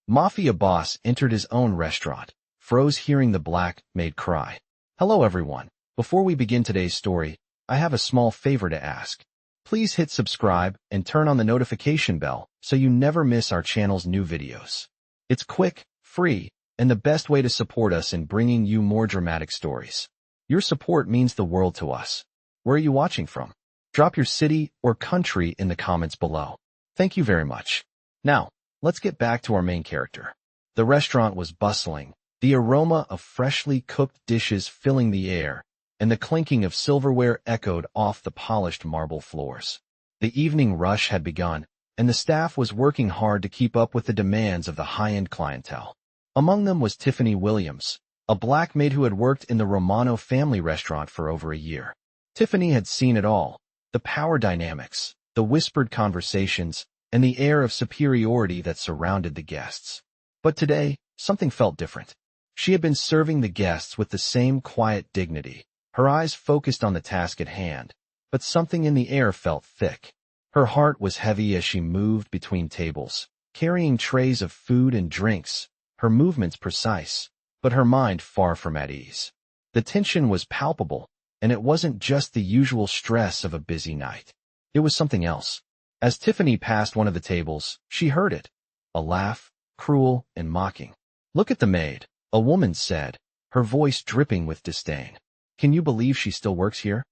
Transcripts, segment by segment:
Mafia boss entered his own restaurant, froze hearing the black maid cry. Hello everyone. Before we begin today's story, I have a small favor to ask. Please hit subscribe and turn on the notification bell so you never miss our channel's new videos. It's quick, free, and the best way to support us in bringing you more dramatic stories. Your support means the world to us. Where are you watching from? Drop your city or country in the comments below. Thank you very much. Now, let's get back to our main character. The restaurant was bustling, the aroma of freshly cooked dishes filling the air, and the clinking of silverware echoed off the polished marble floors. The evening rush had begun, and the staff was working hard to keep up with the demands of the high-end clientele. Among them was Tiffany Williams, a black maid who had worked in the Romano family restaurant for over a year. Tiffany had seen it all, the power dynamics, the whispered conversations, and the air of superiority that surrounded the guests. But today, something felt different. She had been serving the guests with the same quiet dignity, her eyes focused on the task at hand, but something in the air felt thick. Her heart was heavy as she moved between tables, carrying trays of food and drinks, her movements precise, but her mind far from at ease. The tension was palpable, and it wasn't just the usual stress of a busy night. It was something else. As Tiffany passed one of the tables, she heard it. A laugh, cruel and mocking. "Look at the maid," a woman said, her voice dripping with disdain. "Can you believe she still works here?"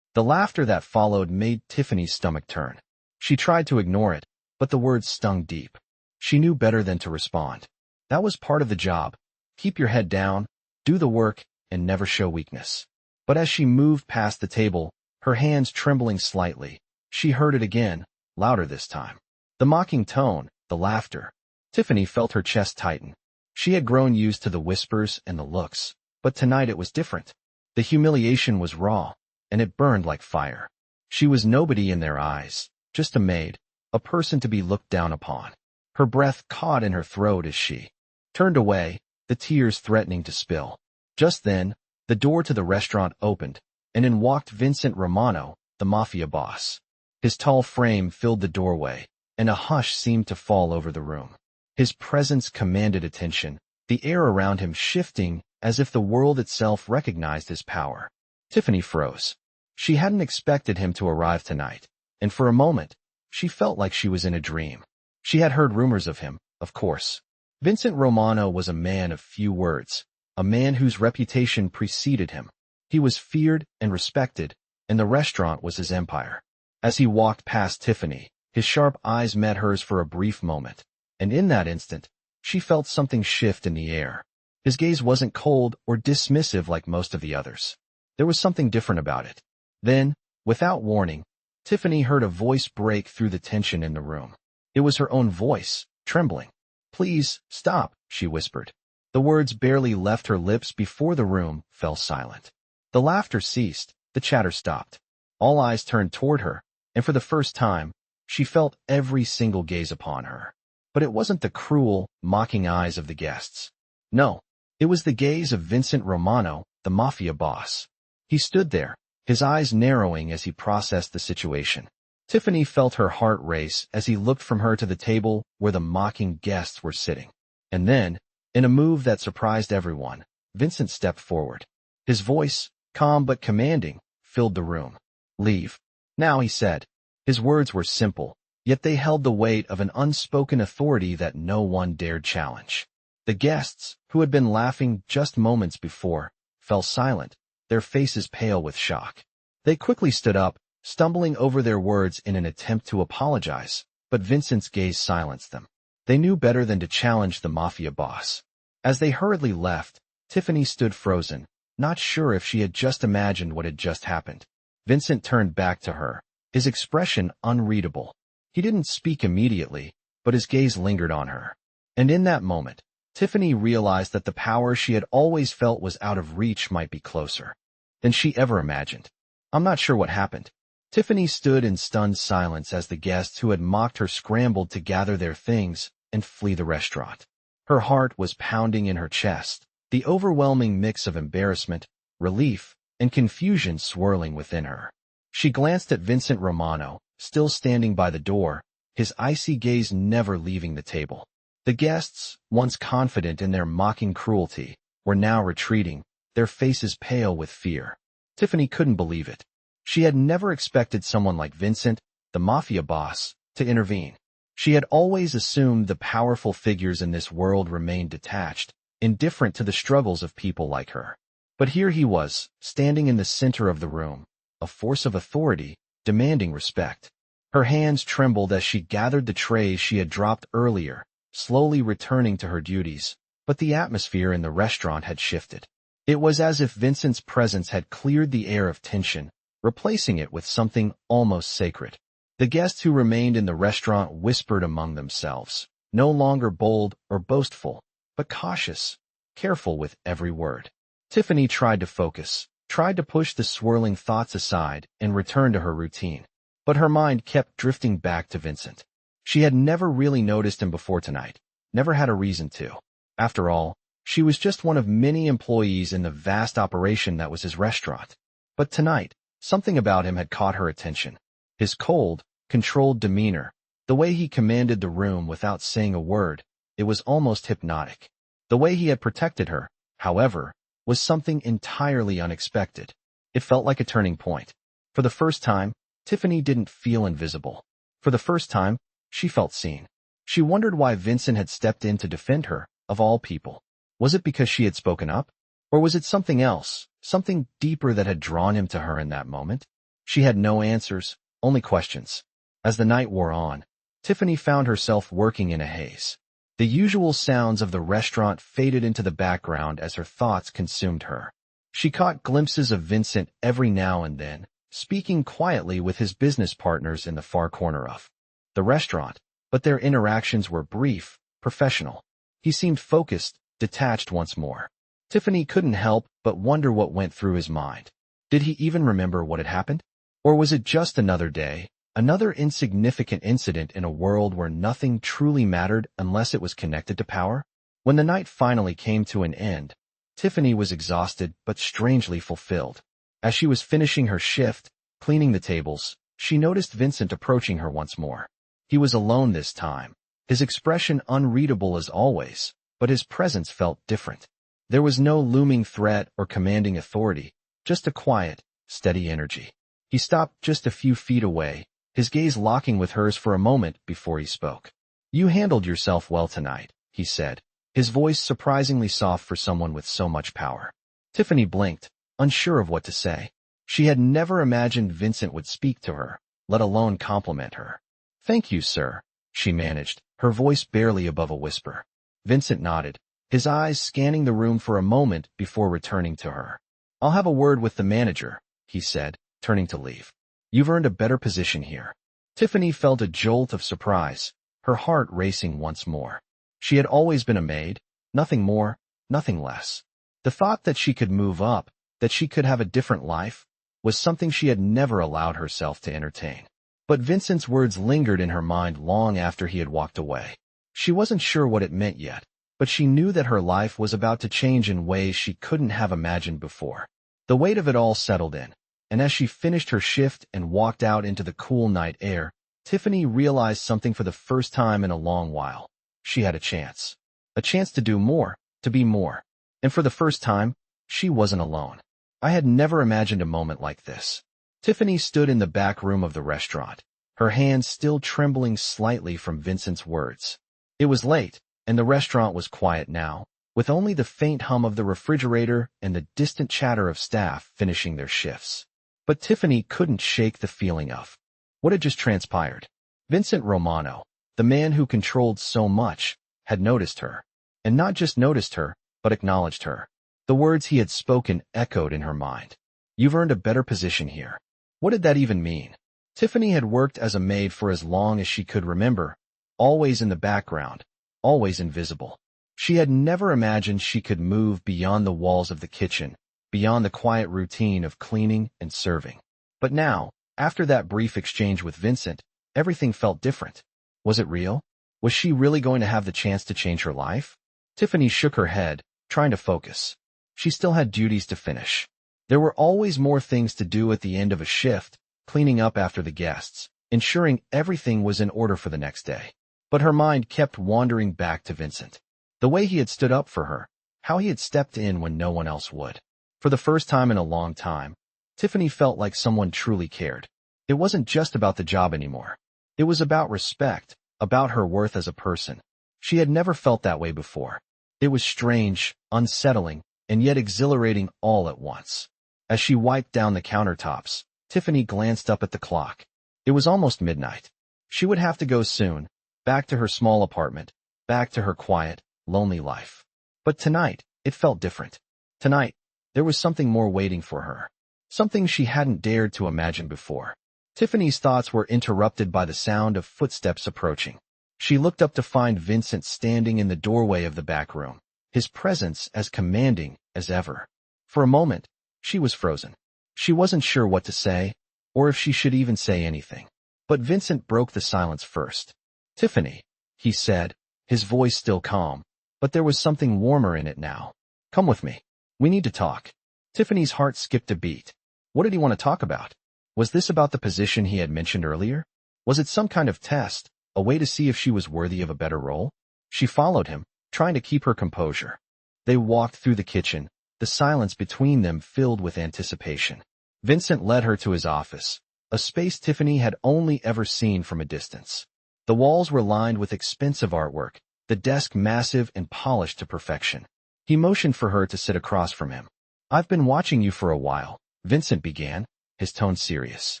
The laughter that followed made Tiffany's stomach turn. She tried to ignore it, but the words stung deep. She knew better than to respond. That was part of the job. Keep your head down, do the work, and never show weakness. But as she moved past the table, her hands trembling slightly, she heard it again, louder this time. The mocking tone, the laughter. Tiffany felt her chest tighten. She had grown used to the whispers and the looks, but tonight it was different. The humiliation was raw, and it burned like fire. She was nobody in their eyes, just a maid, a person to be looked down upon. Her breath caught in her throat as she turned away, the tears threatening to spill. Just then, the door to the restaurant opened, and in walked Vincent Romano, the Mafia boss. His tall frame filled the doorway, and a hush seemed to fall over the room. His presence commanded attention, the air around him shifting as if the world itself recognized his power. Tiffany froze. She hadn't expected him to arrive tonight, and for a moment, she felt like she was in a dream. She had heard rumors of him, of course. Vincent Romano was a man of few words, a man whose reputation preceded him. He was feared and respected, and the restaurant was his empire. As he walked past Tiffany, his sharp eyes met hers for a brief moment, and in that instant, she felt something shift in the air. His gaze wasn't cold or dismissive like most of the others. There was something different about it. Then, without warning, Tiffany heard a voice break through the tension in the room. It was her own voice, trembling. "Please, stop," she whispered. The words barely left her lips before the room fell silent. The laughter ceased, the chatter stopped. All eyes turned toward her, and for the first time, she felt every single gaze upon her. But it wasn't the cruel, mocking eyes of the guests. No, it was the gaze of Vincent Romano, the Mafia boss. He stood there, his eyes narrowing as he processed the situation. Tiffany felt her heart race as he looked from her to the table where the mocking guests were sitting. And then, in a move that surprised everyone, Vincent stepped forward. His voice, calm but commanding, filled the room. "Leave now," he said. His words were simple, yet they held the weight of an unspoken authority that no one dared challenge. The guests, who had been laughing just moments before, fell silent, their faces pale with shock. They quickly stood up, stumbling over their words in an attempt to apologize, but Vincent's gaze silenced them. They knew better than to challenge the Mafia boss. As they hurriedly left, Tiffany stood frozen, not sure if she had just imagined what had just happened. Vincent turned back to her, his expression unreadable. He didn't speak immediately, but his gaze lingered on her. And in that moment, Tiffany realized that the power she had always felt was out of reach might be closer than she ever imagined. "I'm not sure what happened." Tiffany stood in stunned silence as the guests who had mocked her scrambled to gather their things and flee the restaurant. Her heart was pounding in her chest, the overwhelming mix of embarrassment, relief, and confusion swirling within her. She glanced at Vincent Romano, still standing by the door, his icy gaze never leaving the table. The guests, once confident in their mocking cruelty, were now retreating, their faces pale with fear. Tiffany couldn't believe it. She had never expected someone like Vincent, the Mafia boss, to intervene. She had always assumed the powerful figures in this world remained detached, indifferent to the struggles of people like her. But here he was, standing in the center of the room, a force of authority, demanding respect. Her hands trembled as she gathered the trays she had dropped earlier, slowly returning to her duties, but the atmosphere in the restaurant had shifted. It was as if Vincent's presence had cleared the air of tension, replacing it with something almost sacred. The guests who remained in the restaurant whispered among themselves, no longer bold or boastful, but cautious, careful with every word. Tiffany tried to focus, tried to push the swirling thoughts aside and return to her routine. But her mind kept drifting back to Vincent. She had never really noticed him before tonight, never had a reason to. After all, she was just one of many employees in the vast operation that was his restaurant. But tonight, something about him had caught her attention. His cold, controlled demeanor, the way he commanded the room without saying a word, it was almost hypnotic. The way he had protected her, however, was something entirely unexpected. It felt like a turning point. For the first time, Tiffany didn't feel invisible. For the first time, she felt seen. She wondered why Vincent had stepped in to defend her, of all people. Was it because she had spoken up? Or was it something else, something deeper that had drawn him to her in that moment? She had no answers, only questions. As the night wore on, Tiffany found herself working in a haze. The usual sounds of the restaurant faded into the background as her thoughts consumed her. She caught glimpses of Vincent every now and then, speaking quietly with his business partners in the far corner of the restaurant, but their interactions were brief, professional. He seemed focused, detached once more. Tiffany couldn't help but wonder what went through his mind. Did he even remember what had happened? Or was it just another day, another insignificant incident in a world where nothing truly mattered unless it was connected to power? When the night finally came to an end, Tiffany was exhausted but strangely fulfilled. As she was finishing her shift, cleaning the tables, she noticed Vincent approaching her once more. He was alone this time, his expression unreadable as always, but his presence felt different. There was no looming threat or commanding authority, just a quiet, steady energy. He stopped just a few feet away, his gaze locking with hers for a moment before he spoke. "You handled yourself well tonight," he said, his voice surprisingly soft for someone with so much power. Tiffany blinked, unsure of what to say. She had never imagined Vincent would speak to her, let alone compliment her. "Thank you, sir," she managed, her voice barely above a whisper. Vincent nodded, his eyes scanning the room for a moment before returning to her. "I'll have a word with the manager," he said, turning to leave. "You've earned a better position here." Tiffany felt a jolt of surprise, her heart racing once more. She had always been a maid, nothing more, nothing less. The thought that she could move up, that she could have a different life, was something she had never allowed herself to entertain. But Vincent's words lingered in her mind long after he had walked away. She wasn't sure what it meant yet, but she knew that her life was about to change in ways she couldn't have imagined before. The weight of it all settled in, and as she finished her shift and walked out into the cool night air, Tiffany realized something for the first time in a long while. She had a chance. A chance to do more, to be more. And for the first time, she wasn't alone. I had never imagined a moment like this. Tiffany stood in the back room of the restaurant, her hands still trembling slightly from Vincent's words. It was late, and the restaurant was quiet now, with only the faint hum of the refrigerator and the distant chatter of staff finishing their shifts. But Tiffany couldn't shake the feeling of what had just transpired. Vincent Romano, the man who controlled so much, had noticed her. And not just noticed her, but acknowledged her. The words he had spoken echoed in her mind. "You've earned a better position here." What did that even mean? Tiffany had worked as a maid for as long as she could remember, always in the background, always invisible. She had never imagined she could move beyond the walls of the kitchen, beyond the quiet routine of cleaning and serving. But now, after that brief exchange with Vincent, everything felt different. Was it real? Was she really going to have the chance to change her life? Tiffany shook her head, trying to focus. She still had duties to finish. There were always more things to do at the end of a shift, cleaning up after the guests, ensuring everything was in order for the next day. But her mind kept wandering back to Vincent. The way he had stood up for her, how he had stepped in when no one else would. For the first time in a long time, Tiffany felt like someone truly cared. It wasn't just about the job anymore. It was about respect, about her worth as a person. She had never felt that way before. It was strange, unsettling, and yet exhilarating all at once. As she wiped down the countertops, Tiffany glanced up at the clock. It was almost midnight. She would have to go soon, back to her small apartment, back to her quiet, lonely life. But tonight, it felt different. Tonight, there was something more waiting for her. Something she hadn't dared to imagine before. Tiffany's thoughts were interrupted by the sound of footsteps approaching. She looked up to find Vincent standing in the doorway of the back room, his presence as commanding as ever. For a moment, she was frozen. She wasn't sure what to say, or if she should even say anything. But Vincent broke the silence first. "Tiffany," he said, his voice still calm, but there was something warmer in it now. "Come with me. We need to talk." Tiffany's heart skipped a beat. What did he want to talk about? Was this about the position he had mentioned earlier? Was it some kind of test, a way to see if she was worthy of a better role? She followed him, trying to keep her composure. They walked through the kitchen, the silence between them filled with anticipation. Vincent led her to his office, a space Tiffany had only ever seen from a distance. The walls were lined with expensive artwork, the desk massive and polished to perfection. He motioned for her to sit across from him. "I've been watching you for a while," Vincent began, his tone serious.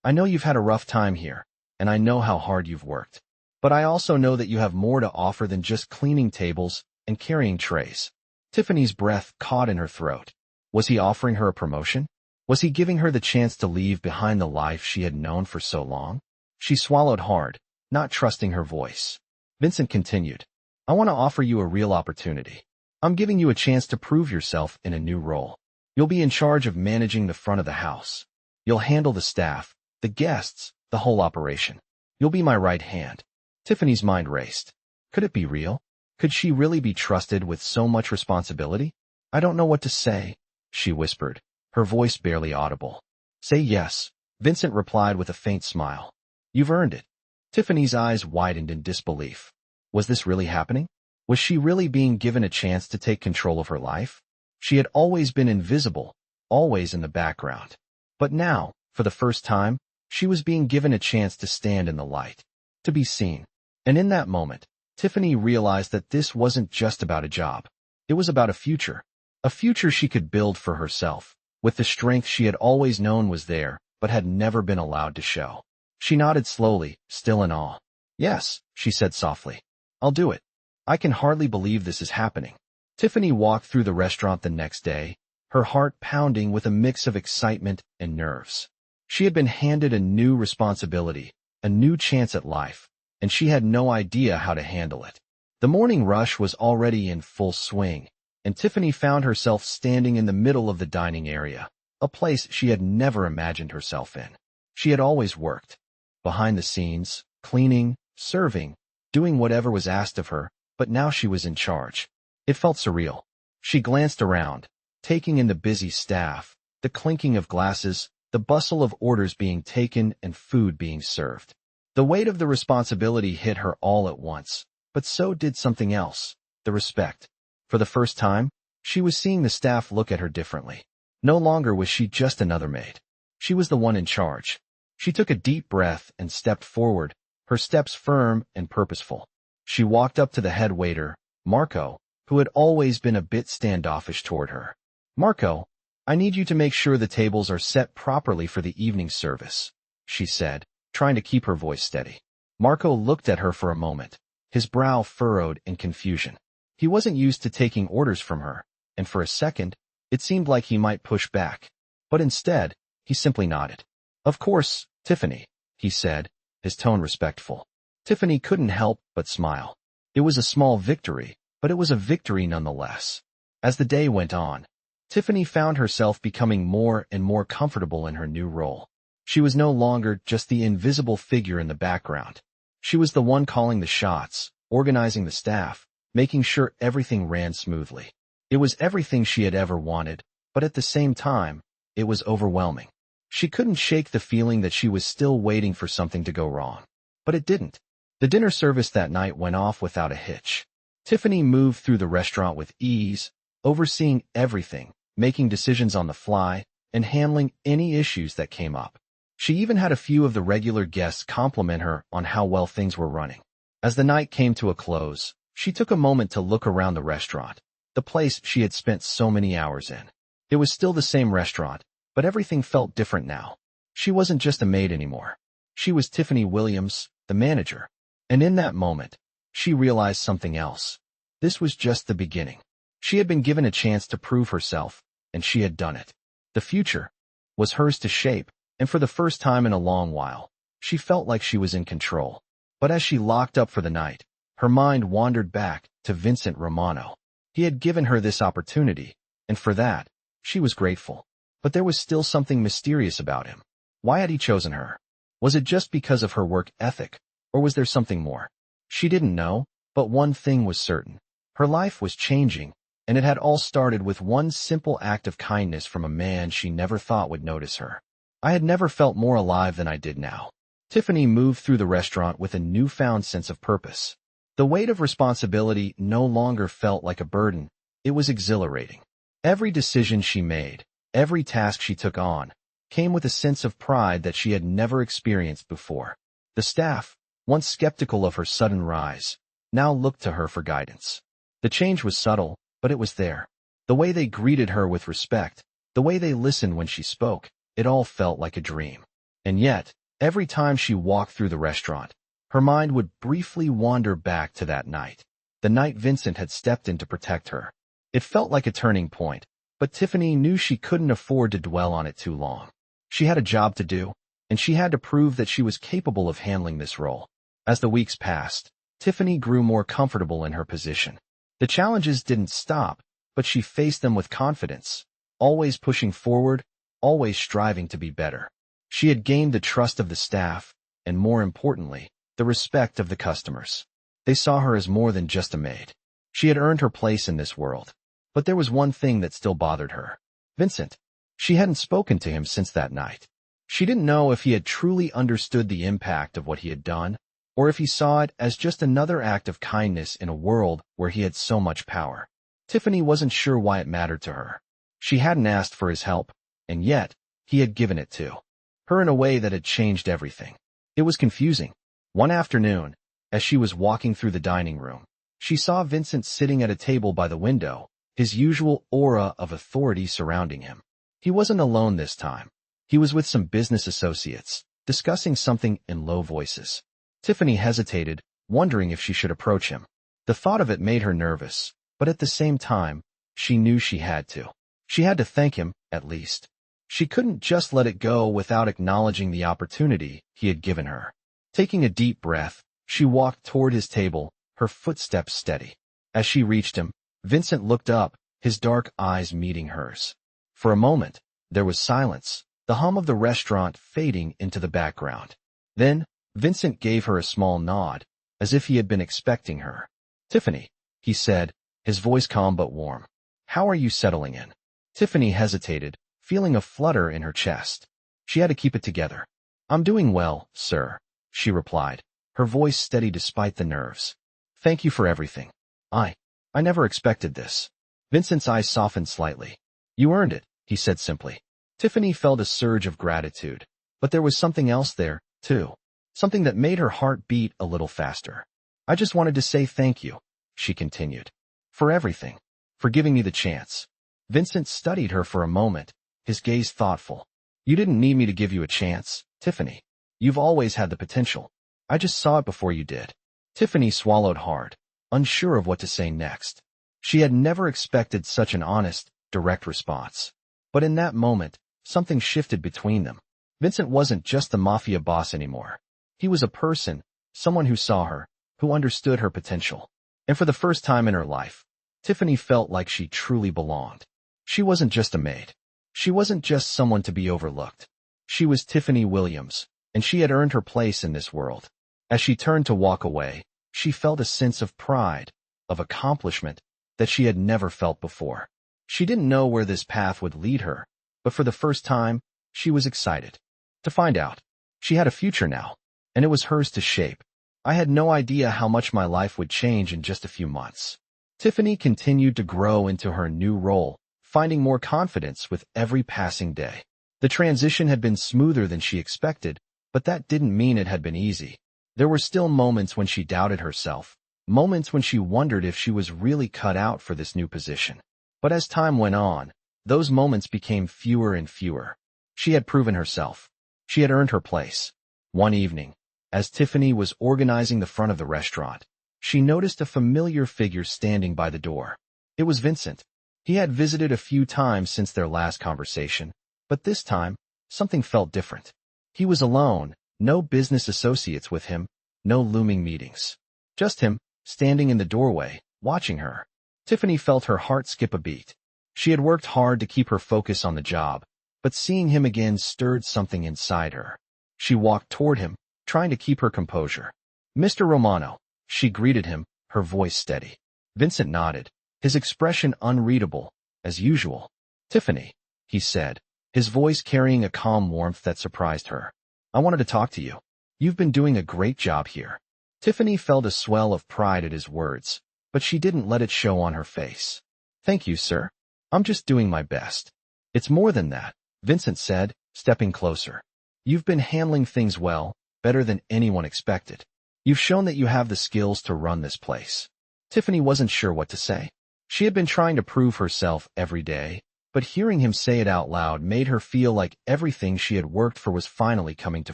"I know you've had a rough time here, and I know how hard you've worked. But I also know that you have more to offer than just cleaning tables and carrying trays." Tiffany's breath caught in her throat. Was he offering her a promotion? Was he giving her the chance to leave behind the life she had known for so long? She swallowed hard, not trusting her voice. Vincent continued, "I want to offer you a real opportunity. I'm giving you a chance to prove yourself in a new role. You'll be in charge of managing the front of the house. You'll handle the staff, the guests, the whole operation. You'll be my right hand." Tiffany's mind raced. Could it be real? Could she really be trusted with so much responsibility? "I don't know what to say," she whispered, her voice barely audible. "Say yes," Vincent replied with a faint smile. "You've earned it." Tiffany's eyes widened in disbelief. Was this really happening? Was she really being given a chance to take control of her life? She had always been invisible, always in the background. But now, for the first time, she was being given a chance to stand in the light, to be seen. And in that moment, Tiffany realized that this wasn't just about a job. It was about a future she could build for herself, with the strength she had always known was there, but had never been allowed to show. She nodded slowly, still in awe. "Yes," she said softly. "I'll do it. I can hardly believe this is happening." Tiffany walked through the restaurant the next day, her heart pounding with a mix of excitement and nerves. She had been handed a new responsibility, a new chance at life, and she had no idea how to handle it. The morning rush was already in full swing, and Tiffany found herself standing in the middle of the dining area, a place she had never imagined herself in. She had always worked, behind the scenes, cleaning, serving, doing whatever was asked of her, but now she was in charge. It felt surreal. She glanced around, taking in the busy staff, the clinking of glasses, the bustle of orders being taken and food being served. The weight of the responsibility hit her all at once, but so did something else, the respect. For the first time, she was seeing the staff look at her differently. No longer was she just another maid. She was the one in charge. She took a deep breath and stepped forward, her steps firm and purposeful. She walked up to the head waiter, Marco, who had always been a bit standoffish toward her. "Marco, I need you to make sure the tables are set properly for the evening service," she said, trying to keep her voice steady. Marco looked at her for a moment, his brow furrowed in confusion. He wasn't used to taking orders from her, and for a second, it seemed like he might push back. But instead, he simply nodded. "Of course, Tiffany," he said, his tone respectful. Tiffany couldn't help but smile. It was a small victory, but it was a victory nonetheless. As the day went on, Tiffany found herself becoming more and more comfortable in her new role. She was no longer just the invisible figure in the background. She was the one calling the shots, organizing the staff, making sure everything ran smoothly. It was everything she had ever wanted, but at the same time, it was overwhelming. She couldn't shake the feeling that she was still waiting for something to go wrong. But it didn't. The dinner service that night went off without a hitch. Tiffany moved through the restaurant with ease, overseeing everything, making decisions on the fly, and handling any issues that came up. She even had a few of the regular guests compliment her on how well things were running. As the night came to a close, she took a moment to look around the restaurant, the place she had spent so many hours in. It was still the same restaurant, but everything felt different now. She wasn't just a maid anymore. She was Tiffany Williams, the manager. And in that moment, she realized something else. This was just the beginning. She had been given a chance to prove herself, and she had done it. The future was hers to shape, and for the first time in a long while, she felt like she was in control. But as she locked up for the night, her mind wandered back to Vincent Romano. He had given her this opportunity, and for that, she was grateful. But there was still something mysterious about him. Why had he chosen her? Was it just because of her work ethic, or was there something more? She didn't know, but one thing was certain. Her life was changing, and it had all started with one simple act of kindness from a man she never thought would notice her. I had never felt more alive than I did now. Tiffany moved through the restaurant with a newfound sense of purpose. The weight of responsibility no longer felt like a burden, it was exhilarating. Every decision she made, every task she took on, came with a sense of pride that she had never experienced before. The staff, once skeptical of her sudden rise, now looked to her for guidance. The change was subtle, but it was there. The way they greeted her with respect, the way they listened when she spoke, it all felt like a dream. And yet, every time she walked through the restaurant, her mind would briefly wander back to that night. The night Vincent had stepped in to protect her. It felt like a turning point, but Tiffany knew she couldn't afford to dwell on it too long. She had a job to do, and she had to prove that she was capable of handling this role. As the weeks passed, Tiffany grew more comfortable in her position. The challenges didn't stop, but she faced them with confidence, always pushing forward, always striving to be better. She had gained the trust of the staff, and more importantly, the respect of the customers. They saw her as more than just a maid. She had earned her place in this world. But there was one thing that still bothered her. Vincent. She hadn't spoken to him since that night. She didn't know if he had truly understood the impact of what he had done, or if he saw it as just another act of kindness in a world where he had so much power. Tiffany wasn't sure why it mattered to her. She hadn't asked for his help, and yet, he had given it to her in a way that had changed everything. It was confusing. One afternoon, as she was walking through the dining room, she saw Vincent sitting at a table by the window, his usual aura of authority surrounding him. He wasn't alone this time. He was with some business associates, discussing something in low voices. Tiffany hesitated, wondering if she should approach him. The thought of it made her nervous, but at the same time, she knew she had to. She had to thank him, at least. She couldn't just let it go without acknowledging the opportunity he had given her. Taking a deep breath, she walked toward his table, her footsteps steady. As she reached him, Vincent looked up, his dark eyes meeting hers. For a moment, there was silence, the hum of the restaurant fading into the background. Then, Vincent gave her a small nod, as if he had been expecting her. "Tiffany," he said, his voice calm but warm. "How are you settling in?" Tiffany hesitated, feeling a flutter in her chest. She had to keep it together. "I'm doing well, sir," she replied, her voice steady despite the nerves. "Thank you for everything. I never expected this." Vincent's eyes softened slightly. "You earned it," he said simply. Tiffany felt a surge of gratitude, but there was something else there, too. Something that made her heart beat a little faster. "I just wanted to say thank you," she continued. "For everything. For giving me the chance." Vincent studied her for a moment, his gaze thoughtful. "You didn't need me to give you a chance, Tiffany. You've always had the potential. I just saw it before you did." Tiffany swallowed hard, unsure of what to say next. She had never expected such an honest, direct response. But in that moment, something shifted between them. Vincent wasn't just the Mafia boss anymore. He was a person, someone who saw her, who understood her potential. And for the first time in her life, Tiffany felt like she truly belonged. She wasn't just a maid. She wasn't just someone to be overlooked. She was Tiffany Williams, and she had earned her place in this world. As she turned to walk away, she felt a sense of pride, of accomplishment, that she had never felt before. She didn't know where this path would lead her, but for the first time, she was excited to find out. She had a future now, and it was hers to shape. I had no idea how much my life would change in just a few months. Tiffany continued to grow into her new role, finding more confidence with every passing day. The transition had been smoother than she expected, but that didn't mean it had been easy. There were still moments when she doubted herself, moments when she wondered if she was really cut out for this new position. But as time went on, those moments became fewer and fewer. She had proven herself. She had earned her place. One evening, as Tiffany was organizing the front of the restaurant, she noticed a familiar figure standing by the door. It was Vincent. He had visited a few times since their last conversation, but this time, something felt different. He was alone, no business associates with him, no looming meetings. Just him, standing in the doorway, watching her. Tiffany felt her heart skip a beat. She had worked hard to keep her focus on the job, but seeing him again stirred something inside her. She walked toward him, trying to keep her composure. "Mr. Romano," she greeted him, her voice steady. Vincent nodded, his expression unreadable, as usual. "Tiffany," he said, his voice carrying a calm warmth that surprised her. "I wanted to talk to you. You've been doing a great job here." Tiffany felt a swell of pride at his words, but she didn't let it show on her face. "Thank you, sir. I'm just doing my best." "It's more than that," Vincent said, stepping closer. "You've been handling things well, better than anyone expected. You've shown that you have the skills to run this place." Tiffany wasn't sure what to say. She had been trying to prove herself every day, but hearing him say it out loud made her feel like everything she had worked for was finally coming to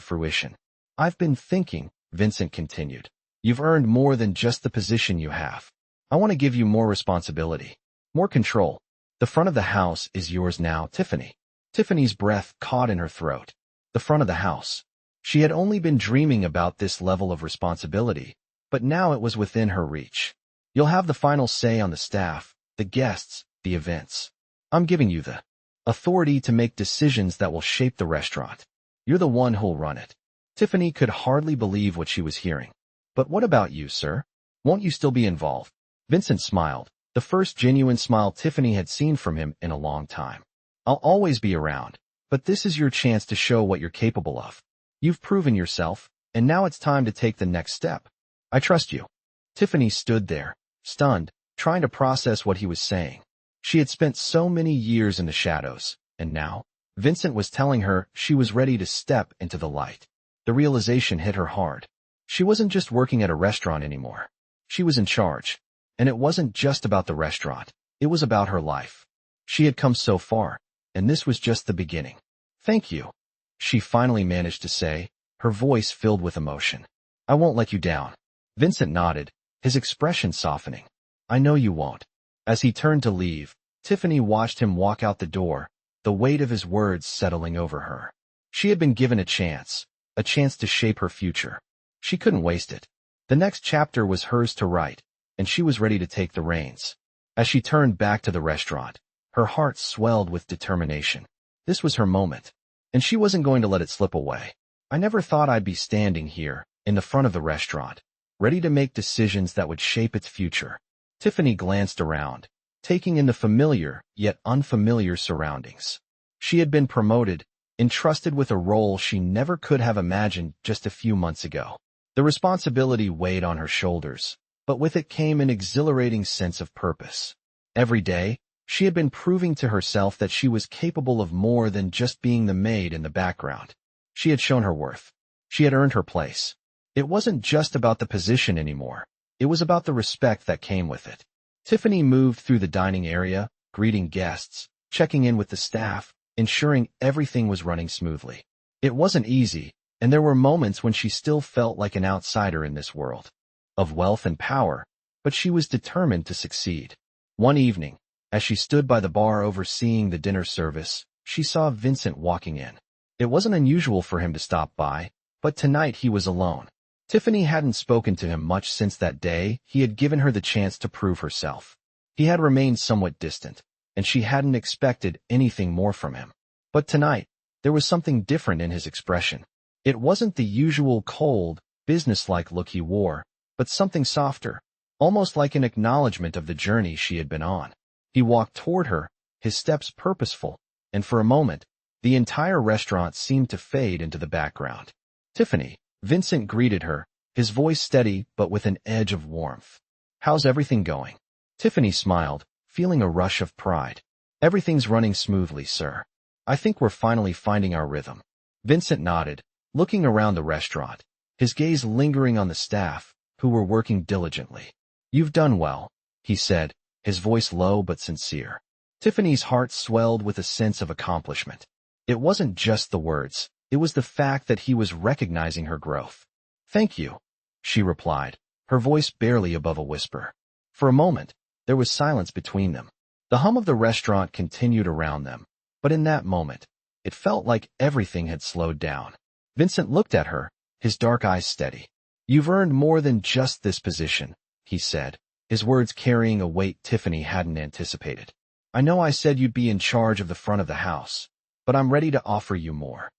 fruition. "I've been thinking," Vincent continued. "You've earned more than just the position you have. I want to give you more responsibility, more control. The front of the house is yours now, Tiffany." Tiffany's breath caught in her throat. The front of the house. She had only been dreaming about this level of responsibility, but now it was within her reach. "You'll have the final say on the staff, the guests, the events. I'm giving you the authority to make decisions that will shape the restaurant. You're the one who'll run it." Tiffany could hardly believe what she was hearing. "But what about you, sir? Won't you still be involved?" Vincent smiled, the first genuine smile Tiffany had seen from him in a long time. "I'll always be around, but this is your chance to show what you're capable of. You've proven yourself, and now it's time to take the next step. I trust you." Tiffany stood there, stunned, trying to process what he was saying. She had spent so many years in the shadows, and now, Vincent was telling her she was ready to step into the light. The realization hit her hard. She wasn't just working at a restaurant anymore. She was in charge. And it wasn't just about the restaurant. It was about her life. She had come so far, and this was just the beginning. "Thank you," she finally managed to say, her voice filled with emotion. "I won't let you down." Vincent nodded, his expression softening. "I know you won't." As he turned to leave, Tiffany watched him walk out the door, the weight of his words settling over her. She had been given a chance to shape her future. She couldn't waste it. The next chapter was hers to write, and she was ready to take the reins. As she turned back to the restaurant, her heart swelled with determination. This was her moment, and she wasn't going to let it slip away. "I never thought I'd be standing here, in the front of the restaurant, ready to make decisions that would shape its future." Tiffany glanced around, taking in the familiar yet unfamiliar surroundings. She had been promoted, entrusted with a role she never could have imagined just a few months ago. The responsibility weighed on her shoulders, but with it came an exhilarating sense of purpose. Every day, she had been proving to herself that she was capable of more than just being the maid in the background. She had shown her worth. She had earned her place. It wasn't just about the position anymore. It was about the respect that came with it. Tiffany moved through the dining area, greeting guests, checking in with the staff, ensuring everything was running smoothly. It wasn't easy, and there were moments when she still felt like an outsider in this world of wealth and power, but she was determined to succeed. One evening, as she stood by the bar overseeing the dinner service, she saw Vincent walking in. It wasn't unusual for him to stop by, but tonight he was alone. Tiffany hadn't spoken to him much since that day he had given her the chance to prove herself. He had remained somewhat distant, and she hadn't expected anything more from him. But tonight, there was something different in his expression. It wasn't the usual cold, businesslike look he wore, but something softer, almost like an acknowledgement of the journey she had been on. He walked toward her, his steps purposeful, and for a moment, the entire restaurant seemed to fade into the background. "Tiffany," Vincent greeted her, his voice steady but with an edge of warmth. How's everything going? Tiffany smiled, feeling a rush of pride. Everything's running smoothly, sir. I think we're finally finding our rhythm. Vincent nodded, looking around the restaurant, his gaze lingering on the staff, who were working diligently. You've done well, he said, his voice low but sincere. Tiffany's heart swelled with a sense of accomplishment. It wasn't just the words, it was the fact that he was recognizing her growth. Thank you, she replied, her voice barely above a whisper. For a moment, there was silence between them. The hum of the restaurant continued around them, but in that moment, it felt like everything had slowed down. Vincent looked at her, his dark eyes steady. You've earned more than just this position, he said, his words carrying a weight Tiffany hadn't anticipated. I know I said you'd be in charge of the front of the house, but I'm ready to offer you more.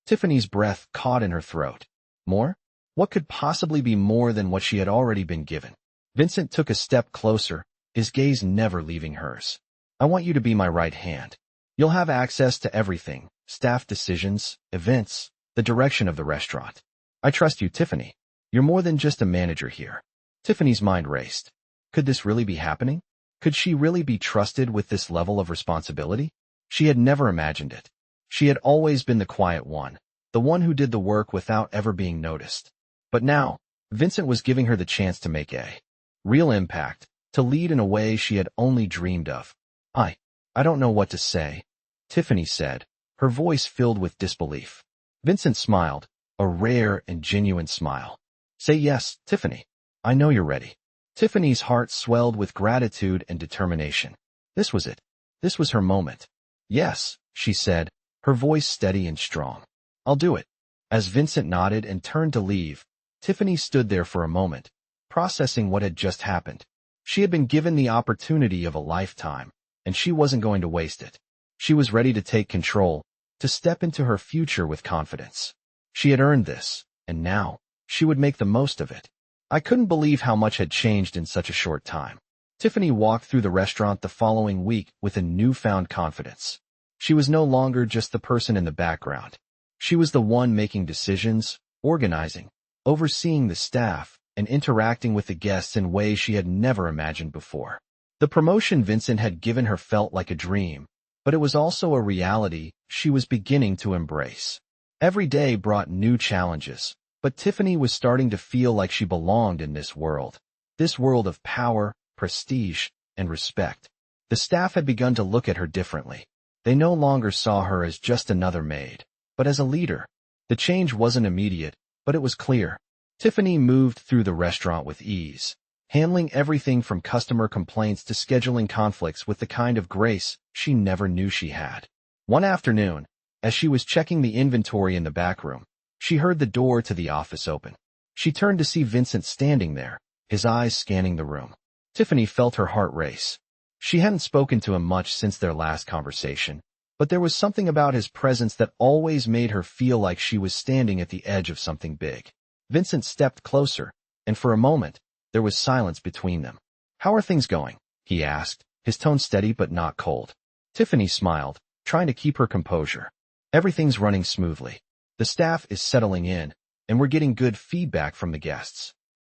Tiffany's breath caught in her throat. More? What could possibly be more than what she had already been given? Vincent took a step closer, his gaze never leaving hers. I want you to be my right hand. You'll have access to everything, staff decisions, events, the direction of the restaurant. I trust you, Tiffany. You're more than just a manager here. Tiffany's mind raced. Could this really be happening? Could she really be trusted with this level of responsibility? She had never imagined it. She had always been the quiet one, the one who did the work without ever being noticed. But now, Vincent was giving her the chance to make a real impact, to lead in a way she had only dreamed of. I don't know what to say, Tiffany said, her voice filled with disbelief. Vincent smiled, a rare and genuine smile. Say yes, Tiffany. I know you're ready. Tiffany's heart swelled with gratitude and determination. This was it. This was her moment. Yes, she said, her voice steady and strong. I'll do it. As Vincent nodded and turned to leave, Tiffany stood there for a moment, processing what had just happened. She had been given the opportunity of a lifetime, and she wasn't going to waste it. She was ready to take control, to step into her future with confidence. She had earned this, and now, she would make the most of it. I couldn't believe how much had changed in such a short time. Tiffany walked through the restaurant the following week with a newfound confidence. She was no longer just the person in the background. She was the one making decisions, organizing, overseeing the staff, and interacting with the guests in ways she had never imagined before. The promotion Vincent had given her felt like a dream, but it was also a reality she was beginning to embrace. Every day brought new challenges, but Tiffany was starting to feel like she belonged in this world of power, prestige, and respect. The staff had begun to look at her differently. They no longer saw her as just another maid, but as a leader. The change wasn't immediate, but it was clear. Tiffany moved through the restaurant with ease, handling everything from customer complaints to scheduling conflicts with the kind of grace she never knew she had. One afternoon, as she was checking the inventory in the back room, she heard the door to the office open. She turned to see Vincent standing there, his eyes scanning the room. Tiffany felt her heart race. She hadn't spoken to him much since their last conversation, but there was something about his presence that always made her feel like she was standing at the edge of something big. Vincent stepped closer, and for a moment, there was silence between them. How are things going? He asked, his tone steady but not cold. Tiffany smiled, trying to keep her composure. Everything's running smoothly. The staff is settling in, and we're getting good feedback from the guests.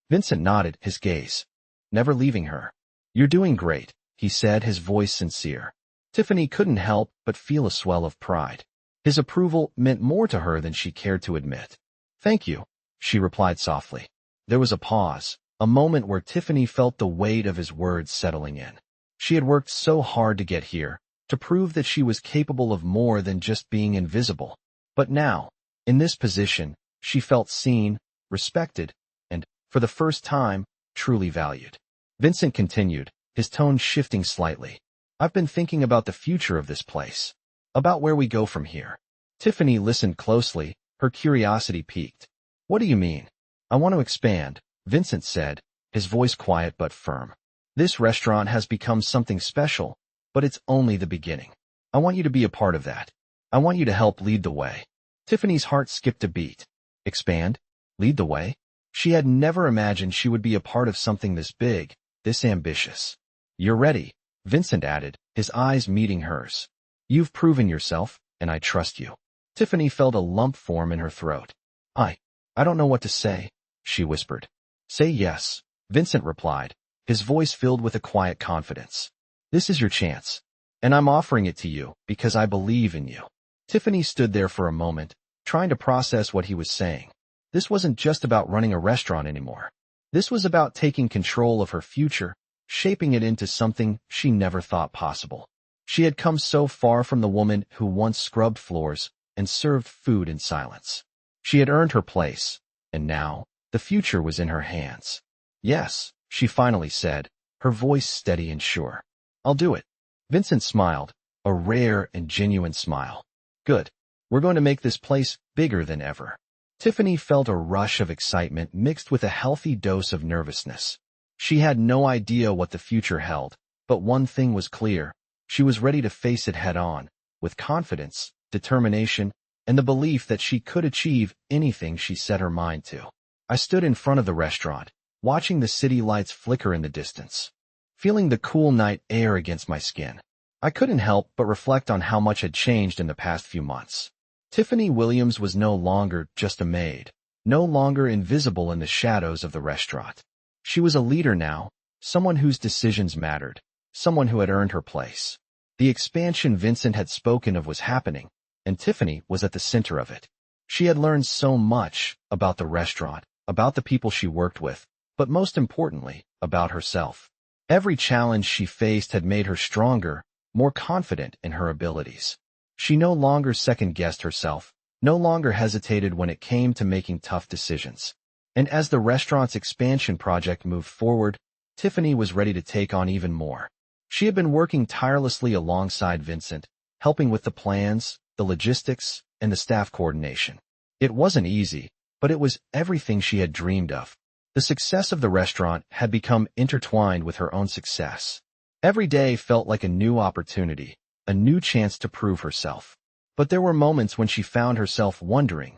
Vincent nodded, his gaze never leaving her. You're doing great, he said, his voice sincere. Tiffany couldn't help but feel a swell of pride. His approval meant more to her than she cared to admit. Thank you, she replied softly. There was a pause, a moment where Tiffany felt the weight of his words settling in. She had worked so hard to get here, to prove that she was capable of more than just being invisible. But now, in this position, she felt seen, respected, and, for the first time, truly valued. Vincent continued, his tone shifting slightly. I've been thinking about the future of this place. About where we go from here. Tiffany listened closely, her curiosity piqued. What do you mean? I want to expand, Vincent said, his voice quiet but firm. This restaurant has become something special, but it's only the beginning. I want you to be a part of that. I want you to help lead the way. Tiffany's heart skipped a beat. Expand? Lead the way? She had never imagined she would be a part of something this big, this ambitious. You're ready, Vincent added, his eyes meeting hers. You've proven yourself, and I trust you. Tiffany felt a lump form in her throat. I don't know what to say, she whispered. Say yes, Vincent replied, his voice filled with a quiet confidence. This is your chance, and I'm offering it to you because I believe in you. Tiffany stood there for a moment, trying to process what he was saying. This wasn't just about running a restaurant anymore. This was about taking control of her future, shaping it into something she never thought possible. She had come so far from the woman who once scrubbed floors and served food in silence. She had earned her place, and now, the future was in her hands. Yes, she finally said, her voice steady and sure. I'll do it. Vincent smiled, a rare and genuine smile. Good. We're going to make this place bigger than ever. Tiffany felt a rush of excitement mixed with a healthy dose of nervousness. She had no idea what the future held, but one thing was clear. She was ready to face it head-on, with confidence, determination, and the belief that she could achieve anything she set her mind to. I stood in front of the restaurant, watching the city lights flicker in the distance, feeling the cool night air against my skin. I couldn't help but reflect on how much had changed in the past few months. Tiffany Williams was no longer just a maid, no longer invisible in the shadows of the restaurant. She was a leader now, someone whose decisions mattered, someone who had earned her place. The expansion Vincent had spoken of was happening, and Tiffany was at the center of it. She had learned so much about the restaurant, about the people she worked with, but most importantly, about herself. Every challenge she faced had made her stronger, more confident in her abilities. She no longer second-guessed herself, no longer hesitated when it came to making tough decisions. And as the restaurant's expansion project moved forward, Tiffany was ready to take on even more. She had been working tirelessly alongside Vincent, helping with the plans, the logistics, and the staff coordination. It wasn't easy, but it was everything she had dreamed of. The success of the restaurant had become intertwined with her own success. Every day felt like a new opportunity, a new chance to prove herself. But there were moments when she found herself wondering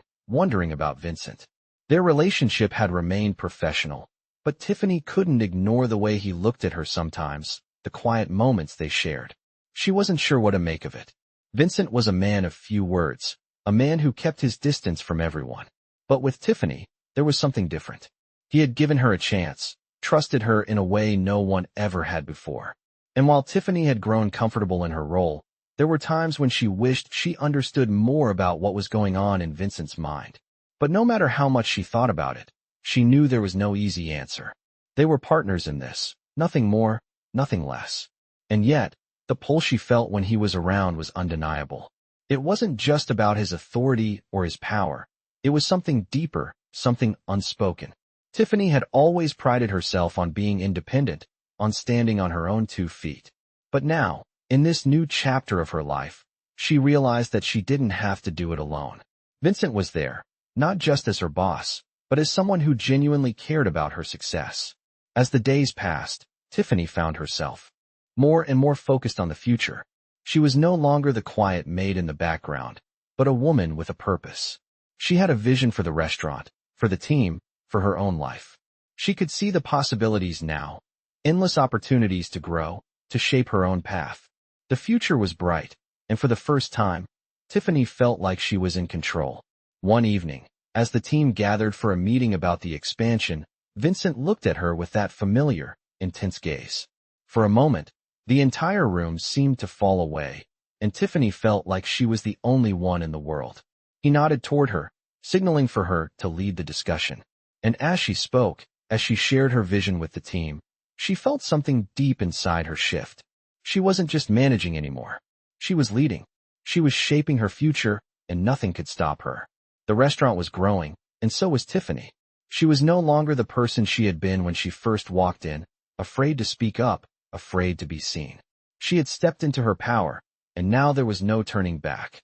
about Vincent. Their relationship had remained professional, but Tiffany couldn't ignore the way he looked at her sometimes, the quiet moments they shared. She wasn't sure what to make of it. Vincent was a man of few words, a man who kept his distance from everyone. But with Tiffany, there was something different. He had given her a chance, trusted her in a way no one ever had before. And while Tiffany had grown comfortable in her role, there were times when she wished she understood more about what was going on in Vincent's mind. But no matter how much she thought about it, she knew there was no easy answer. They were partners in this, nothing more, nothing less. And yet, the pull she felt when he was around was undeniable. It wasn't just about his authority or his power. It was something deeper, something unspoken. Tiffany had always prided herself on being independent, on standing on her own 2 feet. But now, in this new chapter of her life, she realized that she didn't have to do it alone. Vincent was there, not just as her boss, but as someone who genuinely cared about her success. As the days passed, Tiffany found herself more and more focused on the future. She was no longer the quiet maid in the background, but a woman with a purpose. She had a vision for the restaurant, for the team, for her own life. She could see the possibilities now, endless opportunities to grow, to shape her own path. The future was bright, and for the first time, Tiffany felt like she was in control. One evening, as the team gathered for a meeting about the expansion, Vincent looked at her with that familiar, intense gaze. For a moment, the entire room seemed to fall away, and Tiffany felt like she was the only one in the world. He nodded toward her, signaling for her to lead the discussion. And as she spoke, as she shared her vision with the team, she felt something deep inside her shift. She wasn't just managing anymore. She was leading. She was shaping her future, and nothing could stop her. The restaurant was growing, and so was Tiffany. She was no longer the person she had been when she first walked in, afraid to speak up, afraid to be seen. She had stepped into her power, and now there was no turning back.